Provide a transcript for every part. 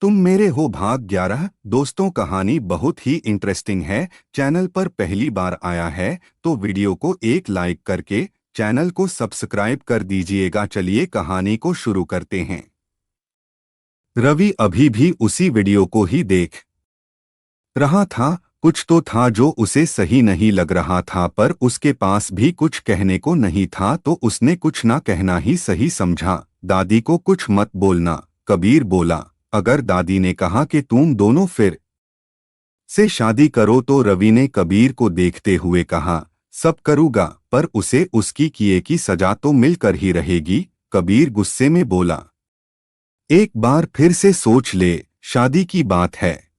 तुम मेरे हो भाग 11। दोस्तों, कहानी बहुत ही इंटरेस्टिंग है। चैनल पर पहली बार आया है तो वीडियो को एक लाइक करके चैनल को सब्सक्राइब कर दीजिएगा। चलिए कहानी को शुरू करते हैं। रवि अभी भी उसी वीडियो को ही देख रहा था। कुछ तो था जो उसे सही नहीं लग रहा था, पर उसके पास भी कुछ कहने को नहीं था, तो उसने कुछ ना कहना ही सही समझा। दादी को कुछ मत बोलना, कबीर बोला। अगर दादी ने कहा कि तुम दोनों फिर से शादी करो, तो रवि ने कबीर को देखते हुए कहा, सब करूँगा, पर उसे उसकी किए की सजा तो मिलकर ही रहेगी। कबीर गुस्से में बोला, एक बार फिर से सोच ले, शादी की बात है।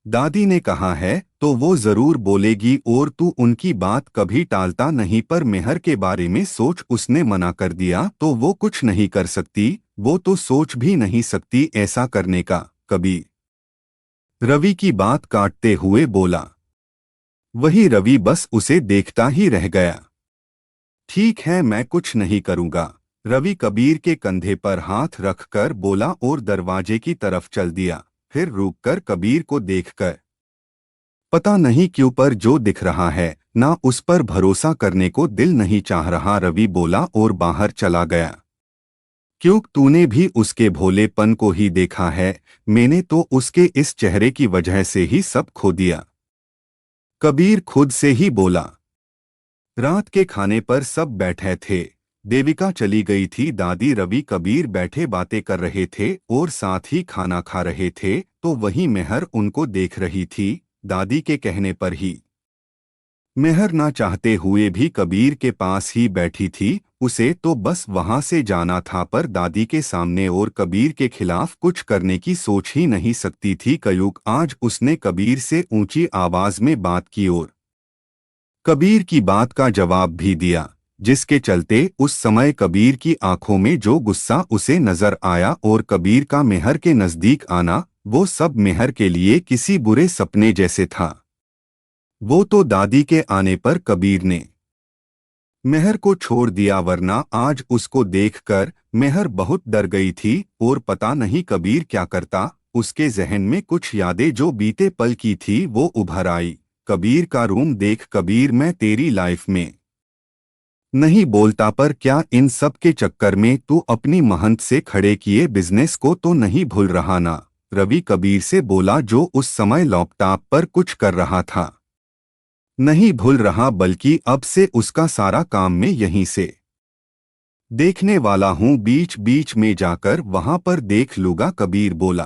दादी ने कहा है तो वो जरूर बोलेगी, और तू उनकी बात कभी टालता नहीं, पर मेहर के बारे में सोच। उसने मना कर दिया तो वो कुछ नहीं कर सकती, वो तो सोच भी नहीं सकती ऐसा करने का। कबीर रवि की बात काटते हुए बोला। वही रवि बस उसे देखता ही रह गया। ठीक है, मैं कुछ नहीं करूंगा, रवि कबीर के कंधे पर हाथ रखकर बोला और दरवाजे की तरफ चल दिया। फिर रुककर कबीर को देखकर, पता नहीं क्यों, पर जो दिख रहा है ना, उस पर भरोसा करने को दिल नहीं चाह रहा, रवि बोला और बाहर चला गया। क्यों, तूने भी उसके भोलेपन को ही देखा है? मैंने तो उसके इस चेहरे की वजह से ही सब खो दिया। कबीर खुद से ही बोला। रात के खाने पर सब बैठे थे। देविका चली गई थी। दादी, रवि, कबीर बैठे बातें कर रहे थे और साथ ही खाना खा रहे थे, तो वहीं मेहर उनको देख रही थी। दादी के कहने पर ही मेहर ना चाहते हुए भी कबीर के पास ही बैठी थी। उसे तो बस वहां से जाना था, पर दादी के सामने और कबीर के खिलाफ कुछ करने की सोच ही नहीं सकती थी। कयूक आज उसने कबीर से ऊंची आवाज में बात की और कबीर की बात का जवाब भी दिया, जिसके चलते उस समय कबीर की आंखों में जो गुस्सा उसे नजर आया और कबीर का मेहर के नजदीक आना, वो सब मेहर के लिए किसी बुरे सपने जैसे था। वो तो दादी के आने पर कबीर ने मेहर को छोड़ दिया, वरना आज उसको देखकर मेहर बहुत डर गई थी और पता नहीं कबीर क्या करता। उसके जहन में कुछ यादें जो बीते पल की थी वो उभर आई। कबीर का रूम देख। कबीर, मैं तेरी लाइफ में नहीं बोलता, पर क्या इन सब के चक्कर में तू अपनी महंत से खड़े किए बिजनेस को तो नहीं भूल रहा ना? रवि कबीर से बोला, जो उस समय लैपटॉप पर कुछ कर रहा था। नहीं भूल रहा, बल्कि अब से उसका सारा काम मैं यहीं से देखने वाला हूं, बीच बीच में जाकर वहां पर देख लूंगा। कबीर बोला।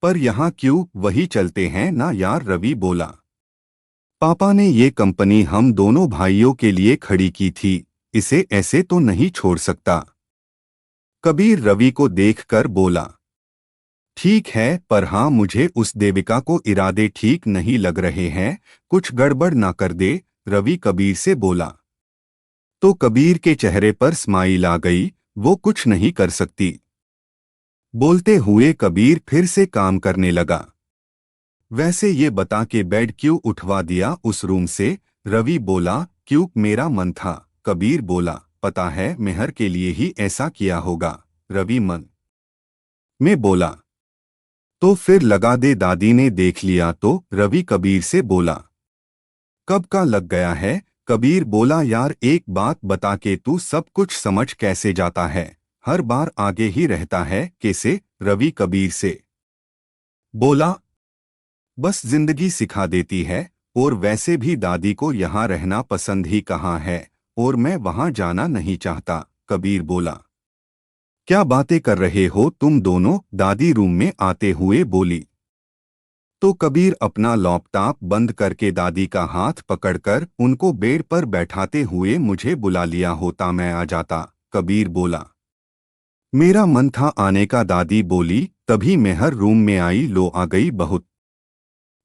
पर यहाँ क्यों? वही चलते हैं ना यार, रवि बोला। पापा ने ये कंपनी हम दोनों भाइयों के लिए खड़ी की थी, इसे ऐसे तो नहीं छोड़ सकता। कबीर रवि को देखकर बोला। ठीक है, पर हाँ, मुझे उस देविका को इरादे ठीक नहीं लग रहे हैं, कुछ गड़बड़ ना कर दे, रवि कबीर से बोला। तो कबीर के चेहरे पर स्माइल आ गई। वो कुछ नहीं कर सकती। बोलते हुए कबीर फिर से काम करने लगा। वैसे ये बता के बेड क्यों उठवा दिया उस रूम से? रवि बोला। क्यों, मेरा मन था। कबीर बोला। पता है, मेहर के लिए ही ऐसा किया होगा, रवि मन में बोला। तो फिर लगा दे, दादी ने देख लिया तो? रवि कबीर से बोला। कब का लग गया है? कबीर बोला। यार एक बात बता के तू सब कुछ समझ कैसे जाता है? हर बार आगे ही रहता है, कैसे? रवि कबीर से बोला। बस जिंदगी सिखा देती है, और वैसे भी दादी को यहाँ रहना पसंद ही कहाँ है, और मैं वहाँ जाना नहीं चाहता, कबीर बोला। क्या बातें कर रहे हो तुम दोनों? दादी रूम में आते हुए बोली। तो कबीर अपना लैपटॉप बंद करके दादी का हाथ पकड़कर उनको बेड पर बैठाते हुए, मुझे बुला लिया होता मैं आ जाता, कबीर बोला। मेरा मन था आने का, दादी बोली। तभी मेहर रूम में आई। लो आ गई, बहुत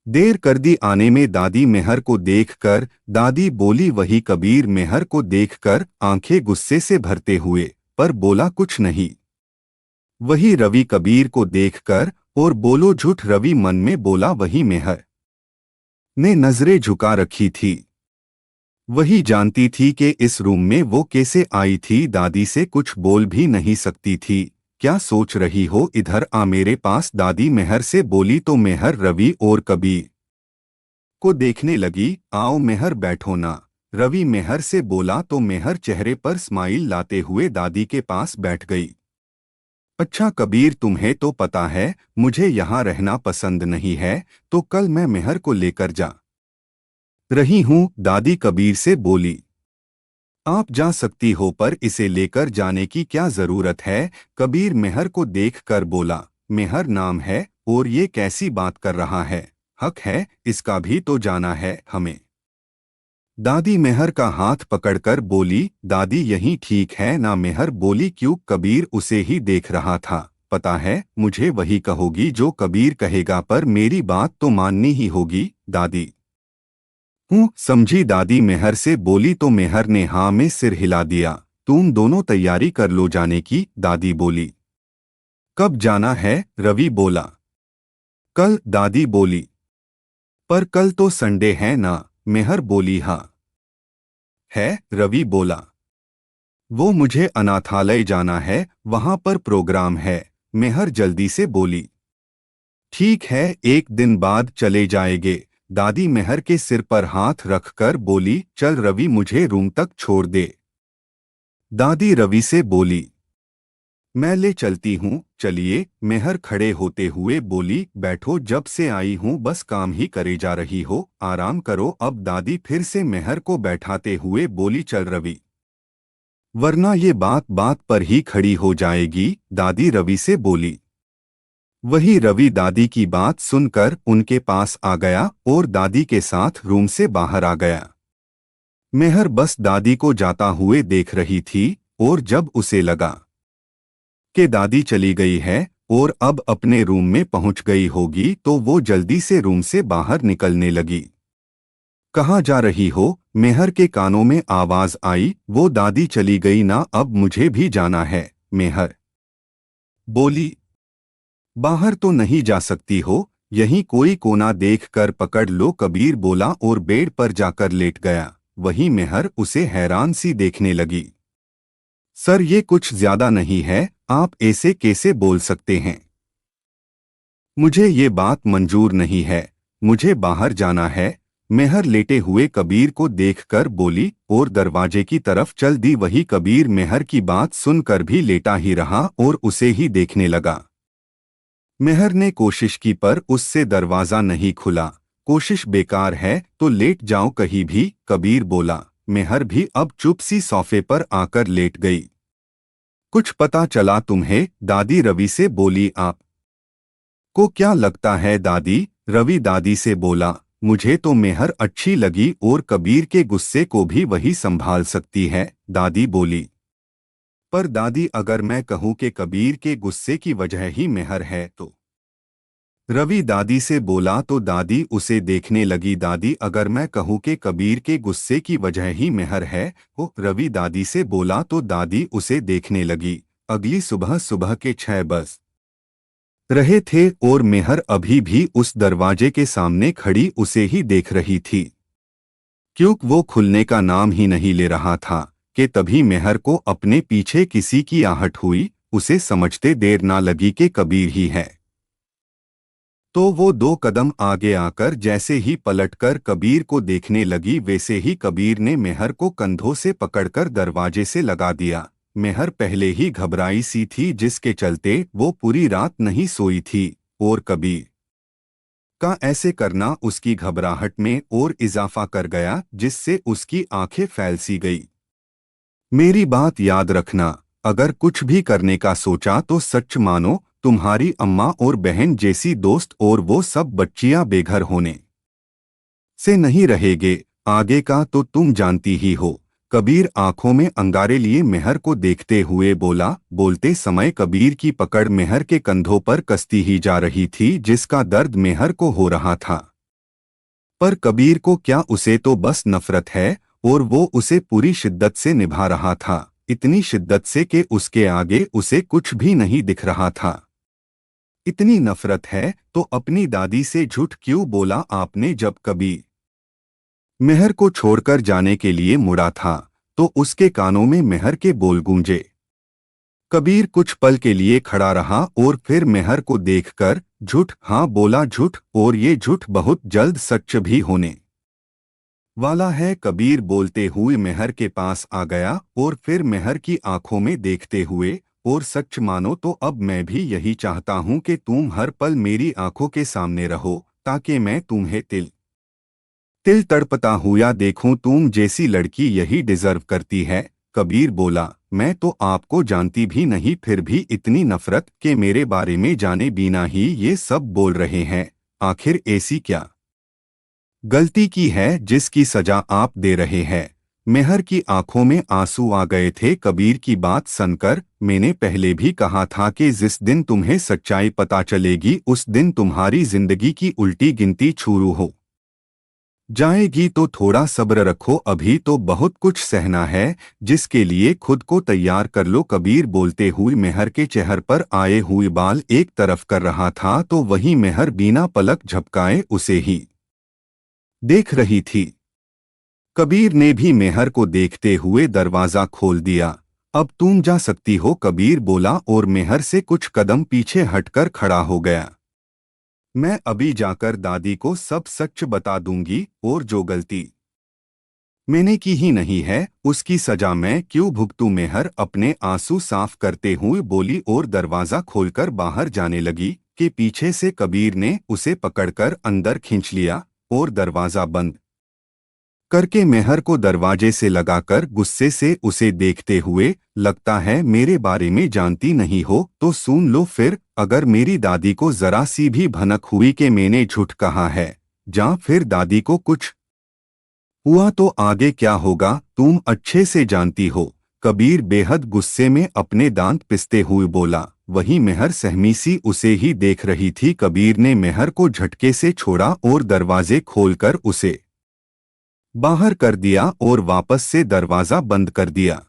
देर कर दी आने में। दादी मेहर को देखकर दादी बोली। वही कबीर मेहर को देखकर आंखें गुस्से से भरते हुए, पर बोला कुछ नहीं। वही रवि कबीर को देखकर और बोलो झूठ, रवि मन में बोला। वही मेहर ने नजरें झुका रखी थी। वही जानती थी कि इस रूम में वो कैसे आई थी। दादी से कुछ बोल भी नहीं सकती थी। क्या सोच रही हो, इधर आ मेरे पास, दादी मेहर से बोली। तो मेहर रवि और कबीर को देखने लगी। आओ मेहर, बैठो ना, रवि मेहर से बोला। तो मेहर चेहरे पर स्माइल लाते हुए दादी के पास बैठ गई। अच्छा कबीर, तुम्हें तो पता है मुझे यहाँ रहना पसंद नहीं है, तो कल मैं मेहर को लेकर जा रही हूँ, दादी कबीर से बोली। आप जा सकती हो, पर इसे लेकर जाने की क्या जरूरत है, कबीर मेहर को देखकर बोला। मेहर नाम है और ये कैसी बात कर रहा है, हक है इसका भी तो जाना है हमें। दादी मेहर का हाथ पकड़कर बोली। दादी यही ठीक है ना, मेहर बोली। क्यों, कबीर उसे ही देख रहा था। पता है मुझे वही कहोगी जो कबीर कहेगा, पर मेरी बात तो माननी ही होगी दादी। हूँ समझी, दादी मेहर से बोली। तो मेहर ने हाँ में सिर हिला दिया। तुम दोनों तैयारी कर लो जाने की, दादी बोली। कब जाना है, रवि बोला। कल, दादी बोली। पर कल तो संडे है ना, मेहर बोली। हाँ है, रवि बोला। वो मुझे अनाथालय जाना है, वहां पर प्रोग्राम है, मेहर जल्दी से बोली। ठीक है, एक दिन बाद चले जाएंगे, दादी मेहर के सिर पर हाथ रखकर बोली। चल रवि, मुझे रूम तक छोड़ दे, दादी रवि से बोली। मैं ले चलती हूँ, चलिए, मेहर खड़े होते हुए बोली। बैठो, जब से आई हूँ बस काम ही करे जा रही हो, आराम करो अब, दादी फिर से मेहर को बैठाते हुए बोली। चल रवि, वरना ये बात बात पर ही खड़ी हो जाएगी, दादी रवि से बोली। वही रवि दादी की बात सुनकर उनके पास आ गया और दादी के साथ रूम से बाहर आ गया। मेहर बस दादी को जाता हुए देख रही थी और जब उसे लगा कि दादी चली गई है और अब अपने रूम में पहुंच गई होगी, तो वो जल्दी से रूम से बाहर निकलने लगी। कहाँ जा रही हो, मेहर के कानों में आवाज आई। वो दादी चली गई ना, अब मुझे भी जाना है, मेहर बोली। बाहर तो नहीं जा सकती हो, यहीं कोई कोना देखकर पकड़ लो, कबीर बोला और बेड पर जाकर लेट गया। वहीं मेहर उसे हैरान सी देखने लगी। सर, ये कुछ ज्यादा नहीं है, आप ऐसे कैसे बोल सकते हैं, मुझे ये बात मंजूर नहीं है, मुझे बाहर जाना है, मेहर लेटे हुए कबीर को देखकर बोली और दरवाजे की तरफ चल दी। वही कबीर मेहर की बात सुनकर भी लेटा ही रहा और उसे ही देखने लगा। मेहर ने कोशिश की पर उससे दरवाजा नहीं खुला। कोशिश बेकार है तो लेट जाओ कहीं भी, कबीर बोला। मेहर भी अब चुप सी सोफे पर आकर लेट गई। कुछ पता चला तुम्हें, दादी रवि से बोली। आप को क्या लगता है दादी, रवि दादी से बोला। मुझे तो मेहर अच्छी लगी और कबीर के गुस्से को भी वही संभाल सकती है, दादी बोली। पर दादी, अगर मैं कहूँ कि कबीर के गुस्से की वजह ही मेहर है तो, रवि दादी से बोला। तो दादी उसे देखने लगी। दादी, अगर मैं कहूँ कि कबीर के गुस्से की वजह ही मेहर है, वो रवि दादी से बोला। तो दादी उसे देखने लगी। अगली सुबह सुबह के 6 बज रहे थे और मेहर अभी भी उस दरवाजे के सामने खड़ी उसे ही देख रही थी। क्योंकि वो खुलने का नाम ही नहीं ले रहा था कि तभी मेहर को अपने पीछे किसी की आहट हुई। उसे समझते देर ना लगी कि कबीर ही है। तो वो 2 कदम आगे आकर जैसे ही पलटकर कबीर को देखने लगी, वैसे ही कबीर ने मेहर को कंधों से पकड़कर दरवाजे से लगा दिया। मेहर पहले ही घबराई सी थी, जिसके चलते वो पूरी रात नहीं सोई थी और कबीर का ऐसे करना उसकी घबराहट में और इजाफा कर गया, जिससे उसकी आंखें फैल सी गई। मेरी बात याद रखना, अगर कुछ भी करने का सोचा तो सच मानो, तुम्हारी अम्मा और बहन जैसी दोस्त और वो सब बच्चियां बेघर होने से नहीं रहेगे, आगे का तो तुम जानती ही हो। कबीर आंखों में अंगारे लिए मेहर को देखते हुए बोला। बोलते समय कबीर की पकड़ मेहर के कंधों पर कसती ही जा रही थी, जिसका दर्द मेहर को हो रहा था। पर कबीर को क्या, उसे तो बस नफरत है और वो उसे पूरी शिद्दत से निभा रहा था, इतनी शिद्दत से कि उसके आगे उसे कुछ भी नहीं दिख रहा था। इतनी नफरत है तो अपनी दादी से झूठ क्यों बोला आपने? जब कबीर मेहर को छोड़कर जाने के लिए मुड़ा था तो उसके कानों में मेहर के बोल गूंजे। कबीर कुछ पल के लिए खड़ा रहा और फिर मेहर को देखकर झूठ हाँ बोला, झूठ, और ये झूठ बहुत जल्द सच भी होने वाला है। कबीर बोलते हुए मेहर के पास आ गया और फिर मेहर की आंखों में देखते हुए, और सच मानो तो अब मैं भी यही चाहता हूँ कि तुम हर पल मेरी आंखों के सामने रहो, ताकि मैं तुम्हें तिल तिल तड़पता हुआ देखूं। तुम जैसी लड़की यही डिजर्व करती है। कबीर बोला, मैं तो आपको जानती भी नहीं, फिर भी इतनी नफरत के मेरे बारे में जाने बिना ही ये सब बोल रहे हैं। आखिर ऐसी क्या गलती की है जिसकी सजा आप दे रहे हैं? मेहर की आंखों में आंसू आ गए थे कबीर की बात सुनकर। मैंने पहले भी कहा था कि जिस दिन तुम्हें सच्चाई पता चलेगी उस दिन तुम्हारी जिंदगी की उल्टी गिनती शुरू हो जाएगी। तो थोड़ा सब्र रखो, अभी तो बहुत कुछ सहना है, जिसके लिए खुद को तैयार कर लो। कबीर बोलते हुए मेहर के चेहर पर आए हुए बाल एक तरफ कर रहा था, तो वही मेहर बिना पलक झपकाए उसे ही देख रही थी। कबीर ने भी मेहर को देखते हुए दरवाजा खोल दिया। अब तुम जा सकती हो, कबीर बोला और मेहर से कुछ कदम पीछे हटकर खड़ा हो गया। मैं अभी जाकर दादी को सब सच बता दूंगी, और जो गलती मैंने की ही नहीं है उसकी सजा मैं क्यों भुगतूं? मेहर अपने आंसू साफ करते हुए बोली और दरवाजा खोलकर बाहर जाने लगी कि पीछे से कबीर ने उसे पकड़कर अंदर खींच लिया और दरवाजा बंद करके मेहर को दरवाजे से लगाकर गुस्से से उसे देखते हुए, लगता है मेरे बारे में जानती नहीं हो तो सुन लो फिर। अगर मेरी दादी को जरा सी भी भनक हुई कि मैंने झूठ कहा है, या फिर दादी को कुछ हुआ तो आगे क्या होगा तुम अच्छे से जानती हो। कबीर बेहद गुस्से में अपने दांत पिसते हुए बोला। वही मेहर सहमी सी उसे ही देख रही थी। कबीर ने मेहर को झटके से छोड़ा और दरवाजे खोलकर उसे बाहर कर दिया और वापस से दरवाजा बंद कर दिया।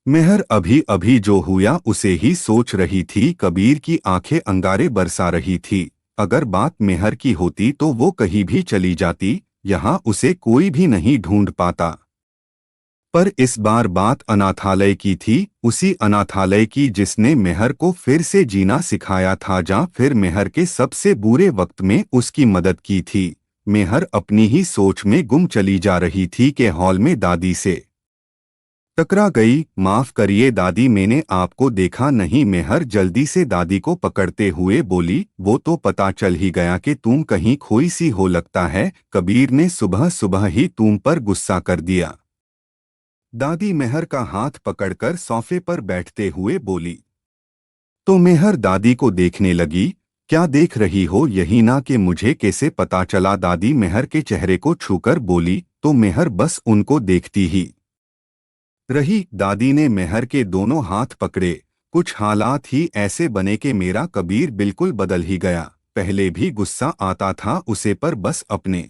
मेहर अभी अभी जो हुआ उसे ही सोच रही थी। कबीर की आंखें अंगारे बरसा रही थी। अगर बात मेहर की होती तो वो कहीं भी चली जाती, यहाँ उसे कोई भी नहीं ढूंढ पाता। पर इस बार बात अनाथालय की थी, उसी अनाथालय की जिसने मेहर को फिर से जीना सिखाया था, जहाँ फिर मेहर के सबसे बुरे वक्त में उसकी मदद की थी। मेहर अपनी ही सोच में गुम चली जा रही थी कि हॉल में दादी से टकरा गई। माफ करिए दादी, मैंने आपको देखा नहीं। मेहर जल्दी से दादी को पकड़ते हुए बोली। वो तो पता चल ही गया कि तुम कहीं खोई सी हो लगता है। कबीर ने सुबह सुबह ही तुम पर गुस्सा कर दिया। दादी मेहर का हाथ पकड़कर सोफे पर बैठते हुए बोली। तो मेहर दादी को देखने लगी। क्या देख रही हो? यही ना कि मुझे कैसे पता चला? दादी मेहर के चेहरे को छूकर बोली। तो मेहर बस उनको देखती ही रही। दादी ने मेहर के दोनों हाथ पकड़े। कुछ हालात ही ऐसे बने कि मेरा कबीर बिल्कुल बदल ही गया। पहले भी गुस्सा आता था उसे, पर बस अपने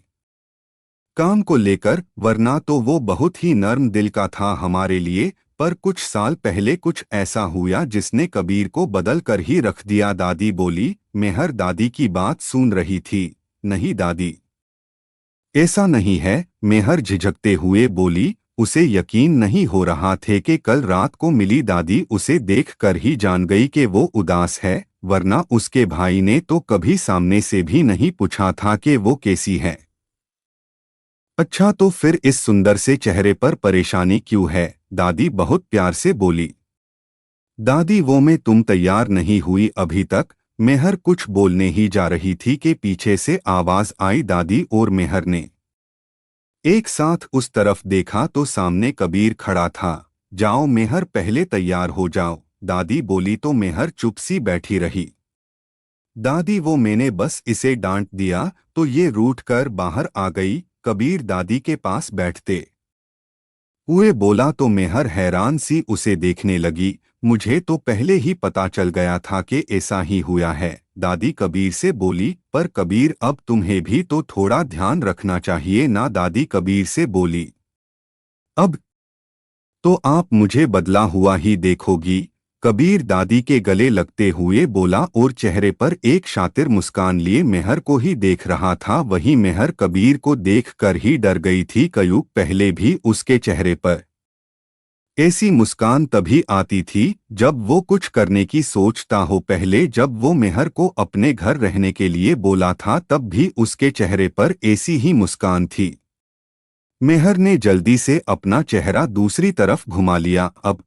काम को लेकर, वरना तो वो बहुत ही नर्म दिल का था हमारे लिए। पर कुछ साल पहले कुछ ऐसा हुआ जिसने कबीर को बदल कर ही रख दिया। दादी बोली। मेहर दादी की बात सुन रही थी। नहीं दादी, ऐसा नहीं है, मेहर झिझकते हुए बोली। उसे यकीन नहीं हो रहा थे कि कल रात को मिली दादी उसे देखकर ही जान गई कि वो उदास है, वरना उसके भाई ने तो कभी सामने से भी नहीं पूछा था कि वो कैसी है। अच्छा, तो फिर इस सुंदर से चेहरे पर परेशानी क्यों है? दादी बहुत प्यार से बोली। दादी, वो में तुम तैयार नहीं हुई अभी तक। मेहर कुछ बोलने ही जा रही थी कि पीछे से आवाज आई। दादी और मेहर ने एक साथ उस तरफ देखा तो सामने कबीर खड़ा था। जाओ मेहर, पहले तैयार हो जाओ, दादी बोली। तो मेहर चुप सी बैठी रही। दादी, वो मैंने बस इसे डांट दिया तो ये रूठ कर बाहर आ गई। कबीर दादी के पास बैठते हुए बोला। तो मेहर हैरान सी उसे देखने लगी। मुझे तो पहले ही पता चल गया था कि ऐसा ही हुआ है, दादी कबीर से बोली। पर कबीर, अब तुम्हें भी तो थोड़ा ध्यान रखना चाहिए ना, दादी कबीर से बोली। अब तो आप मुझे बदला हुआ ही देखोगी, कबीर दादी के गले लगते हुए बोला और चेहरे पर एक शातिर मुस्कान लिए मेहर को ही देख रहा था। वही मेहर कबीर को देखकर ही डर गई थी। कयुग पहले भी उसके चेहरे पर ऐसी मुस्कान तभी आती थी जब वो कुछ करने की सोचता हो। पहले जब वो मेहर को अपने घर रहने के लिए बोला था तब भी उसके चेहरे पर ऐसी ही मुस्कान थी। मेहर ने जल्दी से अपना चेहरा दूसरी तरफ घुमा लिया। अब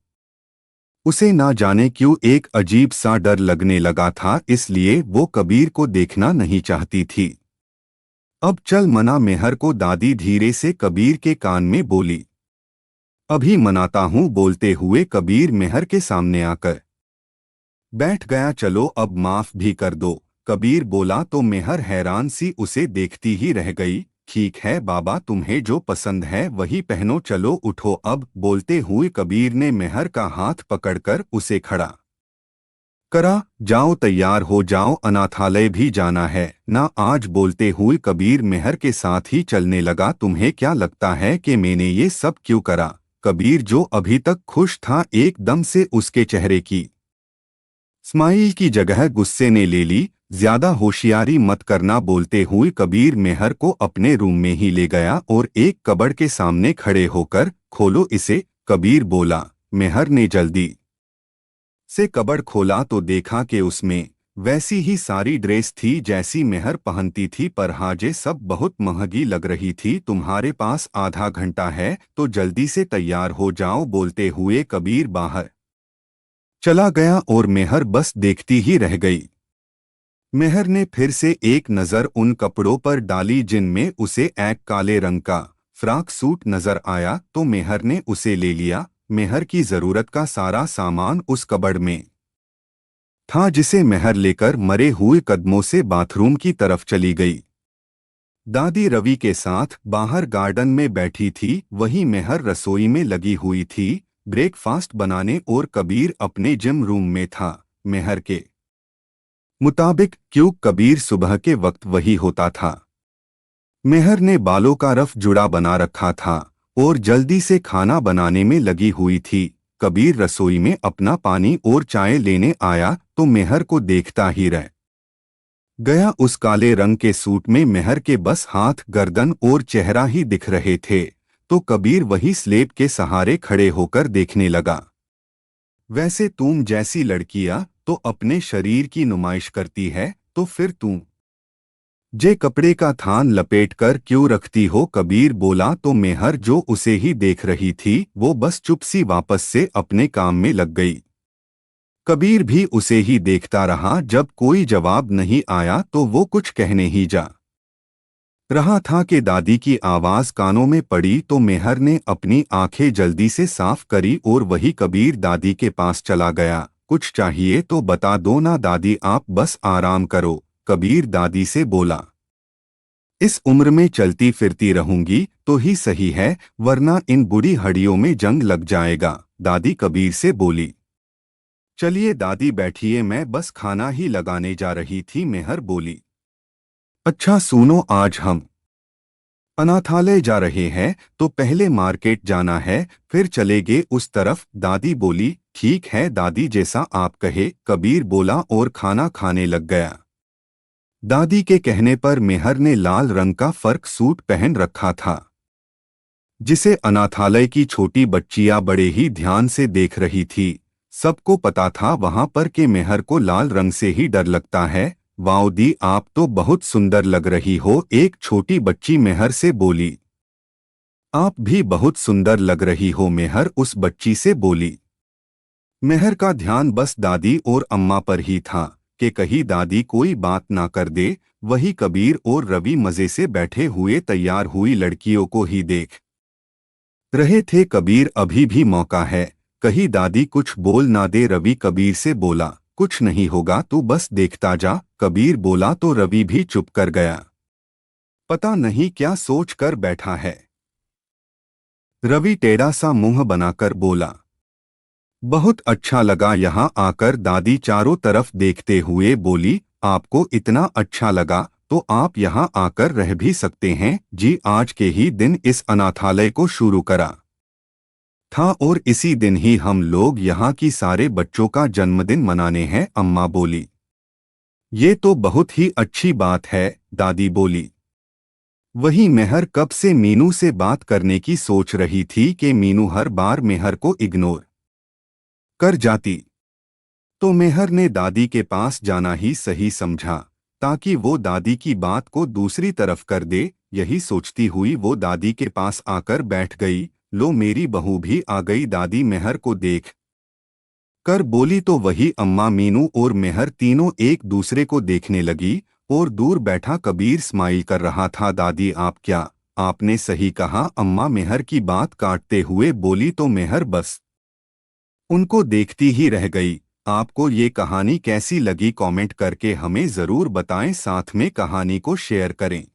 उसे ना जाने क्यों एक अजीब सा डर लगने लगा था, इसलिए वो कबीर को देखना नहीं चाहती थी। अब चल मना, मेहर को दादी धीरे से कबीर के कान में बोली। अभी मनाता हूँ, बोलते हुए कबीर मेहर के सामने आकर बैठ गया। चलो अब माफ भी कर दो, कबीर बोला तो मेहर हैरान सी उसे देखती ही रह गई। ठीक है बाबा, तुम्हें जो पसंद है वही पहनो, चलो उठो अब, बोलते हुए कबीर ने मेहर का हाथ पकड़कर उसे खड़ा करा। जाओ तैयार हो जाओ, अनाथालय भी जाना है ना आज, बोलते हुए कबीर मेहर के साथ ही चलने लगा। तुम्हें क्या लगता है कि मैंने ये सब क्यों करा? कबीर जो अभी तक खुश था एकदम से उसके चेहरे की स्माइल की जगह गुस्से ने ले ली। ज्यादा होशियारी मत करना, बोलते हुए कबीर मेहर को अपने रूम में ही ले गया और एक कबर्ड के सामने खड़े होकर खोलो इसे, कबीर बोला। मेहर ने जल्दी से कबर्ड खोला तो देखा कि उसमें वैसी ही सारी ड्रेस थी जैसी मेहर पहनती थी, पर हाजे सब बहुत महंगी लग रही थी। तुम्हारे पास आधा घंटा है तो जल्दी से तैयार हो जाओ, बोलते हुए कबीर बाहर चला गया और मेहर बस देखती ही रह गई। मेहर ने फिर से एक नज़र उन कपड़ों पर डाली जिनमें उसे एक काले रंग का फ्रॉक सूट नजर आया तो मेहर ने उसे ले लिया। मेहर की जरूरत का सारा सामान उस कबर्ड में था जिसे मेहर लेकर मरे हुए कदमों से बाथरूम की तरफ चली गई। दादी रवि के साथ बाहर गार्डन में बैठी थी, वहीं मेहर रसोई में लगी हुई थी ब्रेकफास्ट बनाने और कबीर अपने जिम रूम में था। मेहर के मुताबिक क्यों कबीर सुबह के वक्त वही होता था। मेहर ने बालों का रफ जुड़ा बना रखा था और जल्दी से खाना बनाने में लगी हुई थी। कबीर रसोई में अपना पानी और चाय लेने आया तो मेहर को देखता ही रह गया। उस काले रंग के सूट में मेहर के बस हाथ, गर्दन और चेहरा ही दिख रहे थे तो कबीर वही स्लेब के सहारे खड़े होकर देखने लगा। वैसे तुम जैसी लड़कियां तो अपने शरीर की नुमाइश करती है, तो फिर तुम जे कपड़े का थान लपेट कर क्यों रखती हो? कबीर बोला तो मेहर जो उसे ही देख रही थी वो बस चुप सी वापस से अपने काम में लग गई। कबीर भी उसे ही देखता रहा। जब कोई जवाब नहीं आया तो वो कुछ कहने ही जा रहा था कि दादी की आवाज कानों में पड़ी तो मेहर ने अपनी आंखें जल्दी से साफ करी और वही कबीर दादी के पास चला गया। कुछ चाहिए तो बता दो ना दादी, आप बस आराम करो, कबीर दादी से बोला। इस उम्र में चलती फिरती रहूंगी तो ही सही है, वरना इन बुढ़ी हड्डियों में जंग लग जाएगा, दादी कबीर से बोली। चलिए दादी बैठिए, मैं बस खाना ही लगाने जा रही थी, मेहर बोली। अच्छा सुनो, आज हम अनाथालय जा रहे हैं तो पहले मार्केट जाना है, फिर चलेंगे उस तरफ, दादी बोली। ठीक है दादी, जैसा आप कहे, कबीर बोला और खाना खाने लग गया। दादी के कहने पर मेहर ने लाल रंग का फर्क सूट पहन रखा था जिसे अनाथालय की छोटी बच्चियां बड़े ही ध्यान से देख रही थी। सबको पता था वहां पर कि मेहर को लाल रंग से ही डर लगता है। वाओ दी, आप तो बहुत सुंदर लग रही हो, एक छोटी बच्ची मेहर से बोली। आप भी बहुत सुंदर लग रही हो, मेहर उस बच्ची से बोली। मेहर का ध्यान बस दादी और अम्मा पर ही था कि कहीं दादी कोई बात ना कर दे। वही कबीर और रवि मजे से बैठे हुए तैयार हुई लड़कियों को ही देख रहे थे। कबीर अभी भी मौका है, कहीं दादी कुछ बोल ना दे। रवि कबीर से बोला, कुछ नहीं होगा, तू बस देखता जा, कबीर बोला तो रवि भी चुप कर गया। पता नहीं क्या सोच कर बैठा है। रवि टेढ़ा सा मुंह बनाकर बोला, बहुत अच्छा लगा यहाँ आकर। दादी चारों तरफ देखते हुए बोली, आपको इतना अच्छा लगा तो आप यहाँ आकर रह भी सकते हैं जी। आज के ही दिन इस अनाथालय को शुरू करा था और इसी दिन ही हम लोग यहाँ की सारे बच्चों का जन्मदिन मनाने हैं, अम्मा बोली। ये तो बहुत ही अच्छी बात है, दादी बोली। वही मेहर कब से मीनू से बात करने की सोच रही थी कि मीनू हर बार मेहर को इग्नोर कर जाती। तो मेहर ने दादी के पास जाना ही सही समझा, ताकि वो दादी की बात को दूसरी तरफ कर दे। यही सोचती हुई वो दादी के पास आकर बैठ गई। लो मेरी बहू भी आ गई, दादी मेहर को देख कर बोली। तो वही अम्मा, मीनू और मेहर तीनों एक दूसरे को देखने लगी। और दूर बैठा कबीर स्माइल कर रहा था। दादी आप क्या? आपने सही कहा, अम्मा मेहर की बात काटते हुए बोली। तो मेहर बस उनको देखती ही रह गई। आपको ये कहानी कैसी लगी कमेंट करके हमें ज़रूर बताएं, साथ में कहानी को शेयर करें।